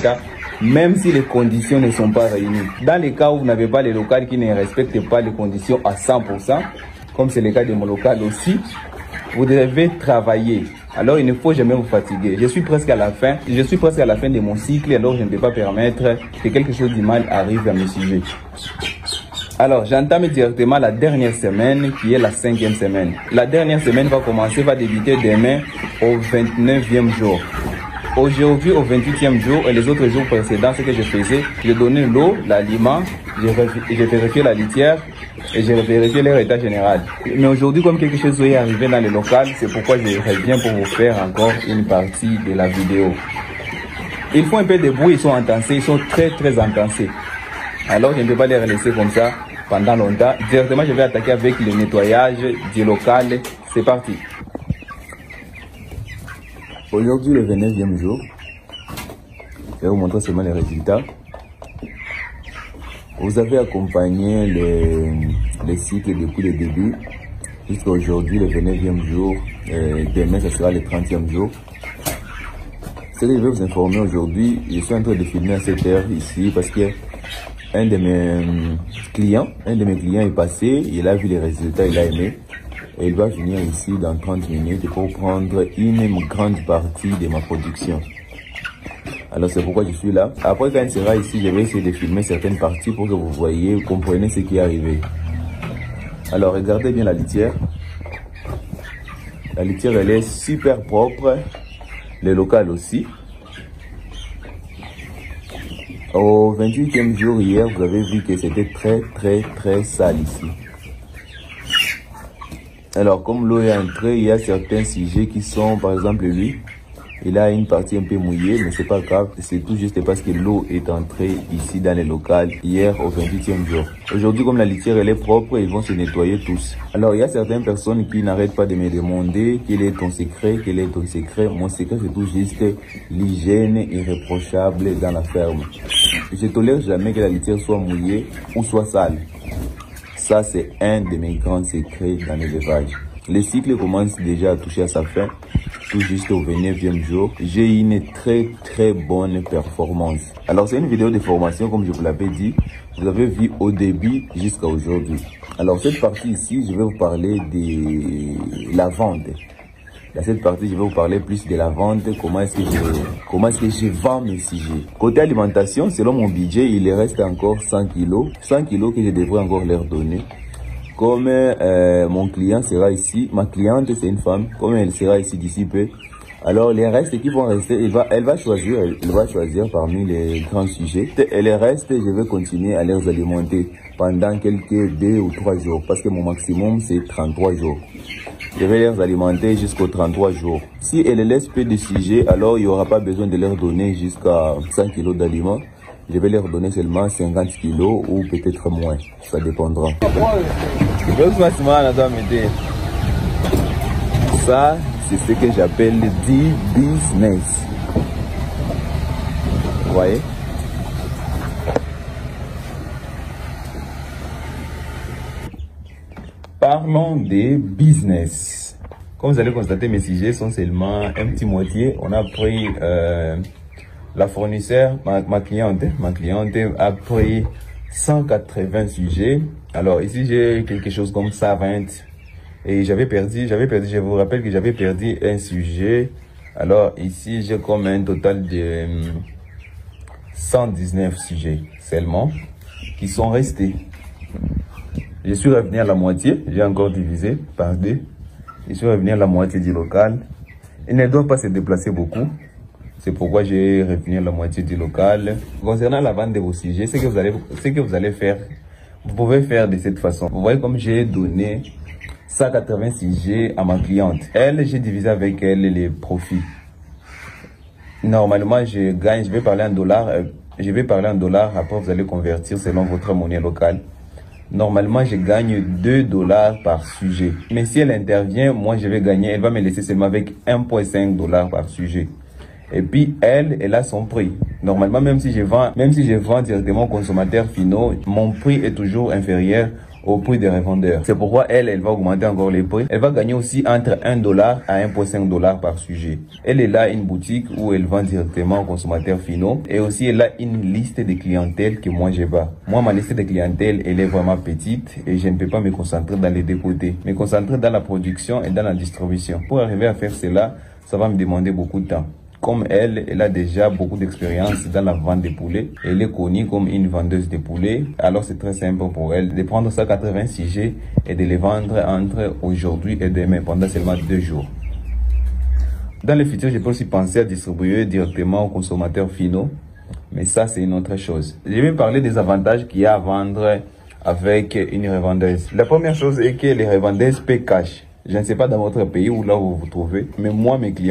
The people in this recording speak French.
certificat, même si les conditions ne sont pas réunies. Dans les cas où vous n'avez pas les locales qui ne respectent pas les conditions à 100%, comme c'est le cas de mon local aussi, vous devez travailler. Alors il ne faut jamais vous fatiguer. Je suis presque à la fin de mon cycle, alors je ne peux pas permettre que quelque chose de mal arrive à mes sujets. Alors j'entame directement la dernière semaine qui est la 5e semaine. La dernière semaine va débuter demain au 29e jour. Aujourd'hui au 28e jour et les autres jours précédents, ce que je faisais, je donnais l'eau, l'aliment, je vérifiais la litière et je vérifiais leur état général. Mais aujourd'hui, comme quelque chose est arrivé dans le local, c'est pourquoi je reviens pour vous faire encore une partie de la vidéo. Ils font un peu de bruit, ils sont intensés, ils sont très intensés. Alors je ne peux pas les laisser comme ça pendant longtemps. Directement, je vais attaquer avec le nettoyage du local. C'est parti. Aujourd'hui, le 29e jour, je vais vous montrer seulement les résultats. Vous avez accompagné les cycles depuis le début jusqu'à aujourd'hui, le 29e jour. Demain, ce sera le 30e jour. Ce que je vais vous informer aujourd'hui, je suis en train de filmer à cette heure ici parce que un de mes clients est passé, il a vu les résultats, il a aimé. Et il va venir ici dans 30 minutes pour prendre une grande partie de ma production. Alors c'est pourquoi je suis là. Après quand il sera ici, je vais essayer de filmer certaines parties pour que vous voyez, vous compreniez ce qui est arrivé. Alors regardez bien la litière. La litière elle est super propre. Le local aussi. Au 28e jour hier, vous avez vu que c'était très sale ici. Alors, comme l'eau est entrée, il y a certains sujets qui sont, par exemple, lui, il a une partie un peu mouillée, mais c'est pas grave. C'est tout juste parce que l'eau est entrée ici dans les locales hier au 28e jour. Aujourd'hui, comme la litière elle est propre, ils vont se nettoyer tous. Alors, il y a certaines personnes qui n'arrêtent pas de me demander quel est ton secret, quel est ton secret. Mon secret, c'est tout juste l'hygiène irréprochable dans la ferme. Je tolère jamais que la litière soit mouillée ou soit sale. Ça, c'est un de mes grands secrets dans l'élevage. Le cycle commence déjà à toucher à sa fin, tout juste au 29e jour. J'ai une très bonne performance. Alors, c'est une vidéo de formation, comme je vous l'avais dit. Vous avez vu au début jusqu'à aujourd'hui. Alors, cette partie ici, je vais vous parler de la vente. Dans cette partie, je vais vous parler plus de la vente, comment est-ce que je vends mes sujets. Côté alimentation, selon mon budget, il reste encore 100 kilos. 100 kilos que je devrais encore leur donner. Comme mon client sera ici, ma cliente c'est une femme, comme elle sera ici d'ici peu, alors les restes qui vont rester, elle va choisir parmi les grands sujets. Et les restes, je vais continuer à les alimenter pendant quelques 2 ou 3 jours, parce que mon maximum c'est 33 jours. Je vais les alimenter jusqu'aux 33 jours. Si elle laisse peu de sujets, alors il n'y aura pas besoin de leur donner jusqu'à 100 kilos d'aliments. Je vais leur donner seulement 50 kilos ou peut-être moins. Ça dépendra. Ça, c'est ce que j'appelle du business. Vous voyez? Parlons des business. Comme vous allez constater, mes sujets sont seulement un petit moitié. On a pris la fournisseur, ma cliente a pris 180 sujets. Alors ici, j'ai quelque chose comme ça, 20. Et j'avais perdu, je vous rappelle que j'avais perdu un sujet. Alors ici, j'ai comme un total de 119 sujets seulement qui sont restés. Je suis revenu à la moitié, j'ai encore divisé par 2. Je suis revenu à la moitié du local. Il ne doit pas se déplacer beaucoup. C'est pourquoi j'ai revenu à la moitié du local. Concernant la vente de vos sujets, ce que vous allez faire, vous pouvez faire de cette façon. Vous voyez comme j'ai donné 180 sujets à ma cliente. Elle, j'ai divisé avec elle les profits. Normalement, je gagne, je vais parler en dollars, après vous allez convertir selon votre monnaie locale. Normalement, je gagne 2 $ par sujet. Mais si elle intervient, moi je vais gagner, elle va me laisser seulement avec 1,5 $ par sujet. Et puis elle a son prix. Normalement, même si je vends directement aux consommateurs finaux, mon prix est toujours inférieur au prix des revendeurs. C'est pourquoi elle va augmenter encore les prix. Elle va gagner aussi entre $1 à $1.5 par sujet. Elle est là une boutique où elle vend directement aux consommateurs finaux et aussi elle a une liste de clientèle que moi j'ai pas. Moi, ma liste de clientèle, elle est vraiment petite et je ne peux pas me concentrer dans les deux côtés. Me concentrer dans la production et dans la distribution. Pour arriver à faire cela, ça va me demander beaucoup de temps. Comme elle a déjà beaucoup d'expérience dans la vente des poulets. Elle est connue comme une vendeuse de poulets. Alors c'est très simple pour elle de prendre 180 sujets et de les vendre entre aujourd'hui et demain pendant seulement 2 jours. Dans le futur, je peux aussi penser à distribuer directement aux consommateurs finaux. Mais ça, c'est une autre chose. Je vais parler des avantages qu'il y a à vendre avec une revendeuse. La première chose est que les revendeuses paient cash. Je ne sais pas dans votre pays ou là où vous vous trouvez, mais moi, mes clients